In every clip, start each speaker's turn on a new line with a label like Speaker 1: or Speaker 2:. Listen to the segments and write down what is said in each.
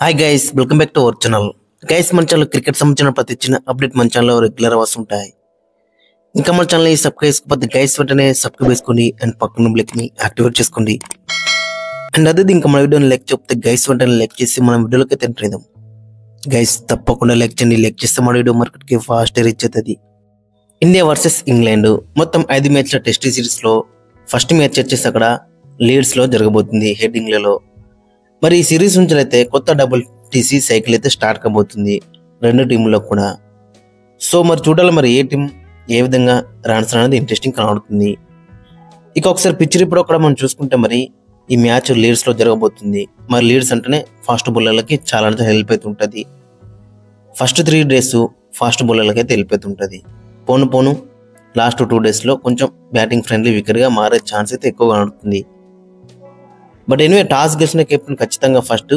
Speaker 1: Hi guys, welcome back to our channel. Guys, మన channel cricket సంబంధించిన ప్రతి చిన్న అప్డేట్ మన ఛానల్లో రెగ్యులర్ వస్తుంటాయి. ఇంకా మన ఛానల్ ఈ సబ్స్క్రైబ్ చేసుకోకపోతే గైస్ వెంటనే సబ్స్క్రైబ్ చేసుకోండి అండ్ పక్కన బ్లెక్ని యాక్టివేట్ చేసుకోండి. అండ్ అదే ఇంకా మన వీడియోని లైక్ చెప్తే గైస్ వెంటనే లైక్ చేసి మన వీడియోలోకి ఎంటర్ అవుదాం. గైస్ తప్పకుండా లైక్ చేయండి. లైక్ చేస్తే మన వీడియో మార్కెట్కి ఫాస్ట్ రీచ్ అవుతుంది. ఇండియా వర్సెస్ ఇంగ్లాండ్ మొత్తం 5 మ్యాచ్ల టెస్ట్ సిరీస్లో ఫస్ట్ మ్యాచ్ వచ్చేసి అక్కడ లీడ్స్లో జరగబోతుంది హెడ్డింగ్లలో. మరి ఈ సిరీస్ నుంచి అయితే కొత్త WTC సైకిల్ అయితే స్టార్ట్ కాబోతుంది రెండు టీంలో కూడా. సో మరి చూడాలి మరి ఏ టీం ఏ విధంగా రాన్స్ అనేది ఇంట్రెస్టింగ్ కనబడుతుంది. ఇక ఒకసారి పిచ్ రిపోర్ట్ కూడా మనం చూసుకుంటే మరి ఈ మ్యాచ్ లీడ్స్లో జరగబోతుంది. మరి లీడ్స్ అంటేనే ఫాస్ట్ బౌలర్లకి చాలా హెల్ప్ అవుతుంటుంది. ఫస్ట్ 3 days ఫాస్ట్ బౌలర్లకి అయితే హెల్ప్ అవుతుంటుంది. పోను లాస్ట్ 2 daysలో కొంచెం బ్యాటింగ్ ఫ్రెండ్లీ వికెట్గా మారే ఛాన్స్ అయితే ఎక్కువగా కనబడుతుంది. బట్ ఎనివే టాస్ గెలిచిన కెప్టెన్ ఖచ్చితంగా ఫస్ట్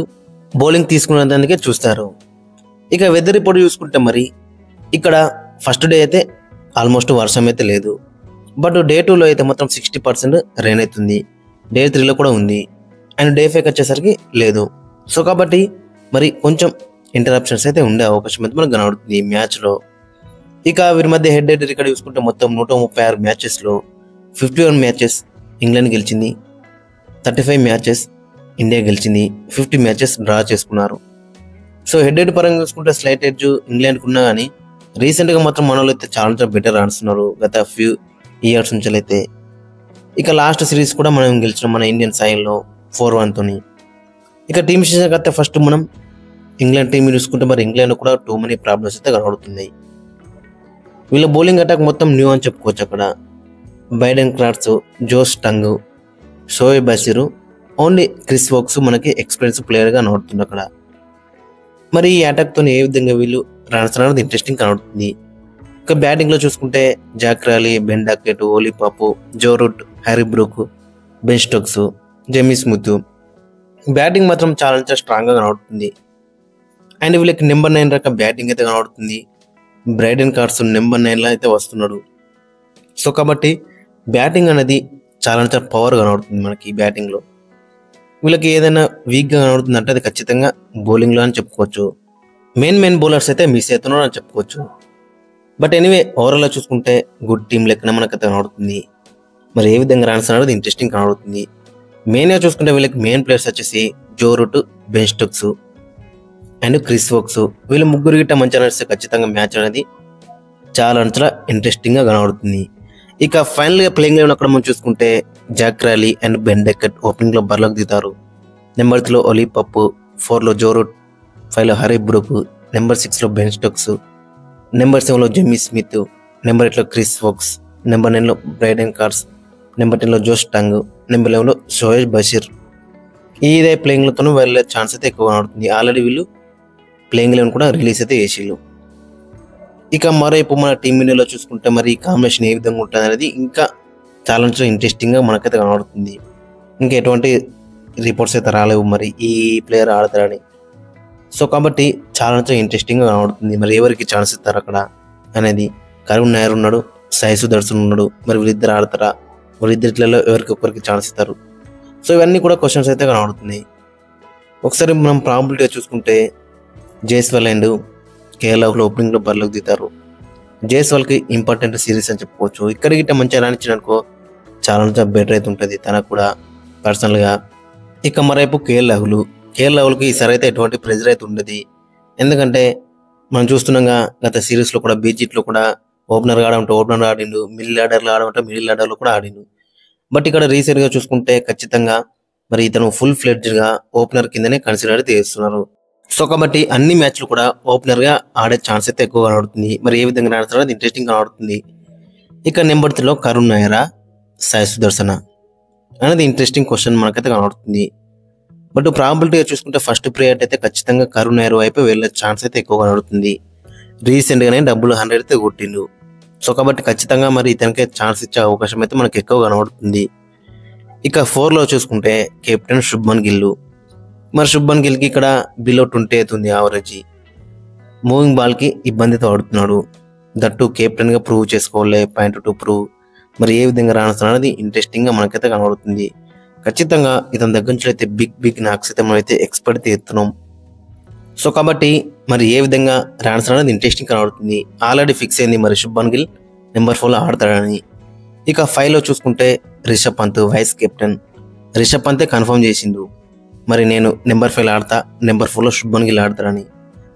Speaker 1: బౌలింగ్ తీసుకునేదానికే చూస్తారు. ఇక వెదర్ రిపోర్ట్ చూసుకుంటే మరి ఇక్కడ ఫస్ట్ డే అయితే ఆల్మోస్ట్ వర్షం అయితే లేదు. బట్ డే 2లో అయితే మొత్తం 60% రెయిన్ అవుతుంది. డే 3లో కూడా ఉంది. అండ్ డే 5 వచ్చేసరికి లేదు. సో కాబట్టి మరి కొంచెం ఇంటరప్షన్స్ అయితే ఉండే అవకాశం అయితే మనకు కనబడుతుంది ఈ మ్యాచ్లో. ఇక వీరి మధ్య హెడ్ ఇక్కడ చూసుకుంటే మొత్తం 136 మ్యాచెస్లో 51 మ్యాచెస్ ఇంగ్లాండ్ గెలిచింది, 35 మ్యాచెస్ ఇండియా గెలిచింది, 50 మ్యాచెస్ డ్రా చేసుకున్నారు. సో హెడ్ పరంగా చూసుకుంటే స్లైట్ ఎడ్జ్ ఇంగ్లాండ్కి ఉన్నా కానీ రీసెంట్గా మాత్రం మన వాళ్ళు అయితే చాలా బెటర్ ఆడుతున్నారు గత ఫ్యూ ఇయర్స్ నుంచి అయితే. ఇక లాస్ట్ సిరీస్ కూడా మనం గెలిచినాం మన ఇండియన్ సాయిల్లో 4-1తోని. ఇక టీమ్ విషయానికి అయితే ఫస్ట్ మనం ఇంగ్లాండ్ టీం చూసుకుంటే మరి ఇంగ్లాండ్ కూడా టూ మెనీ ప్రాబ్లమ్స్ అయితే కనబడుతున్నాయి. వీళ్ళ బౌలింగ్ అటాక్ మొత్తం న్యూ అని చెప్పుకోవచ్చు. అక్కడ బైడెన్ క్రాట్స్, Josh Tongue, Shoaib Bashir, only Chris Woakes మనకి ఎక్స్పీరియన్స్ ప్లేయర్గా కనబడుతుంది అక్కడ. మరి ఈ అటాక్తో ఏ విధంగా వీళ్ళు రన్స్ అనేది ఇంట్రెస్టింగ్ కనబడుతుంది. ఇక బ్యాటింగ్లో చూసుకుంటే Zak Crawley, Ben Duckett, Ollie Pope, Joe Root, Harry Brook, Ben Stokes, Jamie Smith batting మాత్రం చాలా స్ట్రాంగ్గా కనబడుతుంది. అండ్ వీళ్ళకి నెంబర్ 9 రకం బ్యాటింగ్ అయితే కనబడుతుంది. బ్రైడెన్ కార్డ్స్ నెంబర్ 9లో అయితే వస్తున్నాడు. సో కాబట్టి బ్యాటింగ్ అనేది చాలా పవర్ కనబడుతుంది మనకి ఈ బ్యాటింగ్లో. వీళ్ళకి ఏదైనా వీక్గా కనబడుతుంది అంటే అది ఖచ్చితంగా బౌలింగ్లో అని చెప్పుకోవచ్చు. మెయిన్ బౌలర్స్ అయితే మిస్ అవుతున్నారు అని చెప్పుకోవచ్చు. బట్ ఎనీవే ఓవరాల్గా చూసుకుంటే గుడ్ టీం లెక్కన మనకైతే కనబడుతుంది. మరి ఏ విధంగా రన్స్ అనేది ఇంట్రెస్టింగ్ కనబడుతుంది. మెయిన్గా చూసుకుంటే వీళ్ళకి మెయిన్ ప్లేయర్స్ వచ్చేసి Joe Root, Ben Stokes and Chris Woakes. వీళ్ళు ముగ్గురు గిట్ట మంచిగా నడిస్తే ఖచ్చితంగా మ్యాచ్ అనేది చాలా ఇంట్రెస్టింగ్గా కనబడుతుంది. ఇక ఫైనల్గా ప్లేయింగ్ లెవెన్ అక్కడ మనం చూసుకుంటే Zak Crawley and Ben Duckett ఓపెనింగ్లో బరిలోకి దిగుతారు. నెంబర్ 3లో ఒలీ పప్పు, 4లో జో రూట్, 5లో హ్యారీ బ్రూక్, నెంబర్ 6లో బెన్ స్టోక్స్, నెంబర్ 7లో జెమీ స్మిత్, నెంబర్ 8లో క్రిస్ వోక్స్, నెంబర్ 9లో బ్రైడెన్ కార్డ్స్, నెంబర్ 10లో జోస్ టంగ్, నెంబర్ 11లో షోయబ్ బషీర్. ఇదే ప్లేయింగ్లతోనూ వెళ్ళే ఛాన్స్ అయితే ఎక్కువ కనబడుతుంది. ఆల్రెడీ వీళ్ళు ప్లేయింగ్ లెవెన్ కూడా రిలీజ్ అయితే చేసిళ్ళు. ఇక మరోవైపు మన టీం ఇండియాలో చూసుకుంటే మరి ఈ కాంబినేషన్ ఏ విధంగా ఉంటుంది అనేది ఇంకా చాలా ఇంట్రెస్టింగ్గా మనకైతే కనబడుతుంది. ఇంకా ఎటువంటి రిపోర్ట్స్ అయితే రాలేవు మరి ఈ ప్లేయర్ ఆడతారని. సో కాబట్టి చాలా ఇంట్రెస్టింగ్గా కనబడుతుంది. మరి ఎవరికి ఛాన్స్ ఇస్తారు అక్కడ అనేది. కరుణ్ నాయర్ ఉన్నాడు, సాయి సుదర్శన్ ఉన్నాడు. మరి వీళ్ళిద్దరు ఆడతారా? వీళ్ళిద్దరిలో ఎవరికొకరికి ఛాన్స్ ఇస్తారు? సో ఇవన్నీ కూడా క్వశ్చన్స్ అయితే కనబడుతున్నాయి. ఒకసారి మనం ప్రాబిలిటీగా చూసుకుంటే జైస్వాల్ అండ్ కేఎల్ రాహుల్ ఓపెనింగ్లో బరిలోకి దిగుతారు. జైస్వాల్కి ఇంపార్టెంట్ సిరీస్ అని చెప్పుకోవచ్చు. ఇక్కడ గిట్ట మంచిగా రాణించిననుకో చాలా బెటర్ అయితే ఉంటుంది తనకు కూడా పర్సనల్గా. ఇక మరోవైపు కేఎల్ రాహుల్కి ఈసారి అయితే ఎటువంటి ప్రెజర్ అయితే ఉండదు. ఎందుకంటే మనం చూస్తున్నాగా గత సిరీస్లో కూడా బీజిట్లో కూడా ఓపెనర్గా ఆడమంటే ఓపెనర్ ఆడిండు, మిడిల్ ఆర్డర్లో ఆడమంటే మిడిల్ ఆర్డర్లో కూడా ఆడిండు. బట్ ఇక్కడ రీసెంట్గా చూసుకుంటే ఖచ్చితంగా మరి ఇతను ఫుల్ ఫ్లెడ్జ్గా ఓపెనర్ కిందనే కన్సిడర్ అయితే చేస్తున్నారు. సో కాబట్టి అన్ని మ్యాచ్లు కూడా ఓపెనర్గా ఆడే ఛాన్స్ అయితే ఎక్కువ కనబడుతుంది. మరి ఏ విధంగా ఆడుతారో అది ఇంట్రెస్టింగ్ కనబడుతుంది. ఇక నెంబర్ 3లో కరుణ్ నాయరా, సాయి సుదర్శన అనేది ఇంట్రెస్టింగ్ క్వశ్చన్ మనకైతే కనబడుతుంది. బట్ ప్రాబిలిటీగా చూసుకుంటే ఫస్ట్ ప్రియారిటీ అయితే ఖచ్చితంగా కరుణ్ నాయర్ వైపు వెళ్ళే ఛాన్స్ అయితే ఎక్కువ కనబడుతుంది. రీసెంట్గానే 100 అయితే కొట్టిండు. సో కాబట్టి ఖచ్చితంగా మరి ఇతనికే ఛాన్స్ ఇచ్చే అవకాశం అయితే మనకు ఎక్కువ కనబడుతుంది. ఇక 4లో చూసుకుంటే కెప్టెన్ శుభ్మన్ గిల్. మరి శుభ్మన్ గిల్కి ఇక్కడ బిలో 20 అవుతుంది యావరేజ్. మూవింగ్ బాల్కి ఇబ్బందితో ఆడుతున్నాడు. దట్టు కెప్టెన్గా ప్రూవ్ చేసుకోవాలి, పాయింట్ టు ప్రూవ్. మరి ఏ విధంగా రాణిస్తున్నది ఇంట్రెస్టింగ్గా మనకైతే కనబడుతుంది. ఖచ్చితంగా ఇతని దగ్గర నుంచి అయితే బిగ్ నాక్స్ అయితే మనం అయితే ఎక్స్పెక్ట్ చేస్తున్నాం. సో కాబట్టి మరి ఏ విధంగా రాన్స్ అనేది ఇంట్రెస్టింగ్ కనబడుతుంది. ఆల్రెడీ ఫిక్స్ అయింది మరి శుభ్మన్ గిల్ నెంబర్ 4లో ఆడతాడని. ఇక 5లో చూసుకుంటే రిషబ్ పంత్ వైస్ కెప్టెన్. రిషబ్ పంతే కన్ఫర్మ్ చేసిండు మరి నేను నెంబర్ 5 ఆడతా, నెంబర్ 4లో శుభ్మన్ గిల్ ఆడతాడని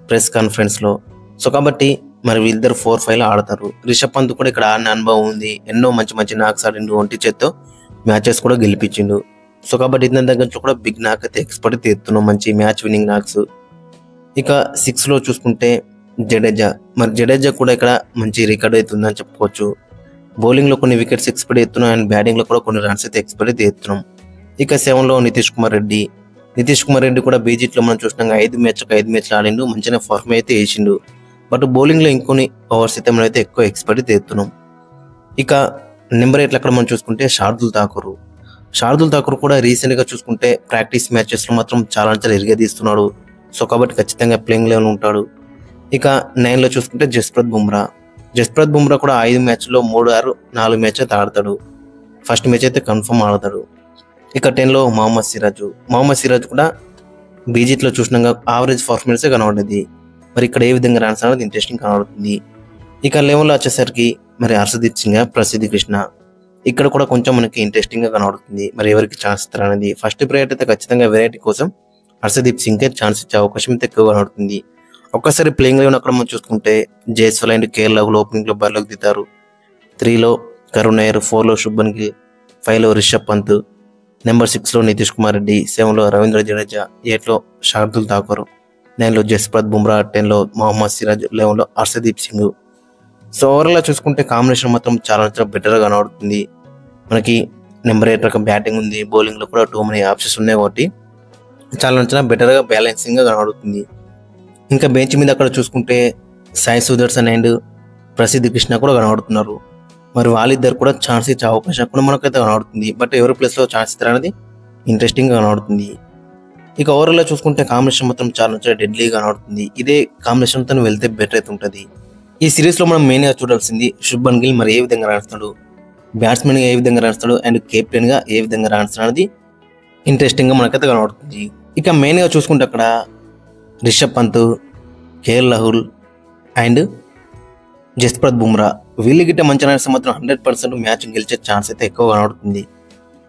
Speaker 1: ప్రెస్ కాన్ఫరెన్స్లో. సో కాబట్టి మరి వీళ్ళిద్దరు 4-5లో ఆడతారు. రిషబ్ పంత్ కూడా ఇక్కడ ఆడిన అనుభవం ఉంది, ఎన్నో మంచి మంచి నాక్స్ ఆడిండు, ఒంటి చేత్తో మ్యాచెస్ కూడా గెలిపించిండు. సో కాబట్టి ఇతని దగ్గర నుంచి కూడా బిగ్ నాక్ అయితే ఎక్స్పర్ట్ తీస్తున్నాం, మంచి మ్యాచ్ విన్నింగ్ నాక్స్. ఇక 6లో చూసుకుంటే జడేజా. మరి జడేజా కూడా ఇక్కడ మంచి రికార్డ్ అవుతుందని చెప్పుకోవచ్చు. బౌలింగ్లో కొన్ని వికెట్స్ ఎక్స్పెక్ట్ చేస్తున్నాం అండ్ బ్యాటింగ్లో కూడా కొన్ని రన్స్ అయితే ఎక్స్పెక్ట్ చేస్తున్నాం. ఇక 7లో నితీష్ కుమార్ రెడ్డి. నితీష్ కుమార్ రెడ్డి కూడా బీజీట్లో మనం చూసినాం 5 మ్యాచ్లు ఆడిండు, మంచిగా ఫార్మ్ అయితే వేసిండు. బట్ బౌలింగ్లో ఇంకొన్ని ఓవర్స్ అయితే మనం అయితే ఎక్కువ ఎక్స్పెక్ట్ చేస్తున్నాం. ఇక నెంబర్ 8 అక్కడ మనం చూసుకుంటే శార్దుల్ ఠాకూర్. శార్దుల్ ఠాకూర్ కూడా రీసెంట్గా చూసుకుంటే ప్రాక్టీస్ మ్యాచెస్లో మాత్రం చాలా ఇరగదీస్తున్నాడు. సో కాబట్టి ఖచ్చితంగా ప్లేయింగ్ లెవెల్ ఉంటాడు. ఇక 9లో చూసుకుంటే జస్ప్రీత్ బుమ్రా. జస్ప్రీత్ బుమ్రా కూడా 5 మ్యాచ్లో 3-6 4 మ్యాచ్ అయితే ఆడతాడు. ఫస్ట్ మ్యాచ్ అయితే కన్ఫర్మ్ ఆడతాడు. ఇక 10లో మొహమ్మద్ సిరాజ్. మొహమ్మద్ సిరాజ్ కూడా బీజీట్లో చూసినాక యావరేజ్ పర్ఫార్మెన్సే కనబడింది. మరి ఇక్కడ ఏ విధంగా రన్స్ అనేది ఇంట్రెస్టింగ్ కనబడుతుంది. ఇక 11లో వచ్చేసరికి మరి హర్షదీప్ సింగ్, ప్రసిద్ధి కృష్ణ. ఇక్కడ కూడా కొంచెం మనకి ఇంట్రెస్టింగ్గా కనబడుతుంది. మరి ఎవరికి ఛాన్స్ ఇస్తారు అనేది. ఫస్ట్ ప్రయారిటీ అయితే ఖచ్చితంగా వెరైటీ కోసం హర్షదీప్ సింగ్కే ఛాన్స్ ఇచ్చే అవకాశం అయితే ఎక్కువ కనబడుతుంది. ఒక్కసారి ప్లేయింగ్ లెవెన్ అక్కడ మనం చూసుకుంటే జైస్వాల్ అండ్ కేఎల్ రాహుల్ ఓపెనింగ్లో బరిలోకి దిగుతారు. 3లో కరుణ్ నాయర్, 4లో శుభ్మన్ గిల్, 5లో రిషబ్ పంత్, నెంబర్ 6లో నితీష్ కుమార్ రెడ్డి, 7లో రవీంద్ర జడేజా, 8లో శార్దుల్ ఠాకూర్, 9లో జస్ప్రీత్ బుమ్రా, 10లో మొహమ్మద్ సిరాజ్, 11లో హర్షదీప్ సింగ్. సో ఓవరాల్గా చూసుకుంటే కాంబినేషన్ మాత్రం చాలా బెటర్గా కనబడుతుంది. మనకి నెంబర్ 8 రకం బ్యాటింగ్ ఉంది, బౌలింగ్లో కూడా 2 many ఆప్షన్స్ ఉన్నాయి కాబట్టి చాలా బెటర్గా బ్యాలెన్సింగ్గా కనబడుతుంది. ఇంకా బెంచ్ మీద అక్కడ చూసుకుంటే సాయి సుదర్శన్ అండ్ ప్రసిద్ధి కృష్ణ కూడా కనబడుతున్నారు. మరి వాళ్ళిద్దరు కూడా ఛాన్స్ ఇచ్చే అవకాశం కూడా మనకైతే కనబడుతుంది. బట్ ఎవరి ప్లేస్లో ఛాన్స్ ఇస్తారు అనేది ఇంట్రెస్టింగ్గా కనబడుతుంది. ఇక ఓవరాల్గా చూసుకుంటే కాంబినేషన్ మొత్తం చాలా డెడ్లీగా కనబడుతుంది. ఇదే కాంబినేషన్తో వెళ్తే బెటర్ అయితే ఉంటుంది. ఈ సిరీస్లో మనం మెయిన్గా చూడాల్సింది శుభ్మన్ గిల్ మరి ఏ విధంగా రాణిస్తాడు, బ్యాట్స్మెన్గా ఏ విధంగా రాణిస్తాడు అండ్ కెప్టెన్గా ఏ విధంగా రాణిస్తాడు అనేది ఇంట్రెస్టింగ్గా మనకైతే కనబడుతుంది. ఇక మెయిన్గా చూసుకుంటే అక్కడ రిషబ్ పంత్, కేఎల్ రాహుల్ అండ్ జస్ప్రీత్ బుమ్రా వీళ్ళు గిట్ట మంచి రాణిస్తే మాత్రం 100% మ్యాచ్ గెలిచే ఛాన్స్ అయితే ఎక్కువ కనబడుతుంది.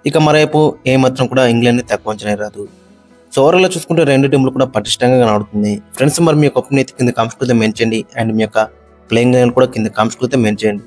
Speaker 1: ఇక మరోవైపు ఏమాత్రం కూడా ఇంగ్లాండ్ని తక్కువ అంచనా రాదు. సో ఓవరాల్గా చూసుకుంటే రెండు టీంలు కూడా పటిష్టంగా కనబడుతుంది. ఫ్రెండ్స్ మరి మీ యొక్క ఒపీనియన్ కింద కామెంట్స్ అయితే మెన్షన్ చేయండి అండ్ మీ యొక్క ప్లేయింగ్ లెవెల్ కూడా కింద కామెంట్స్ అయితే మెన్షన్ చేయండి.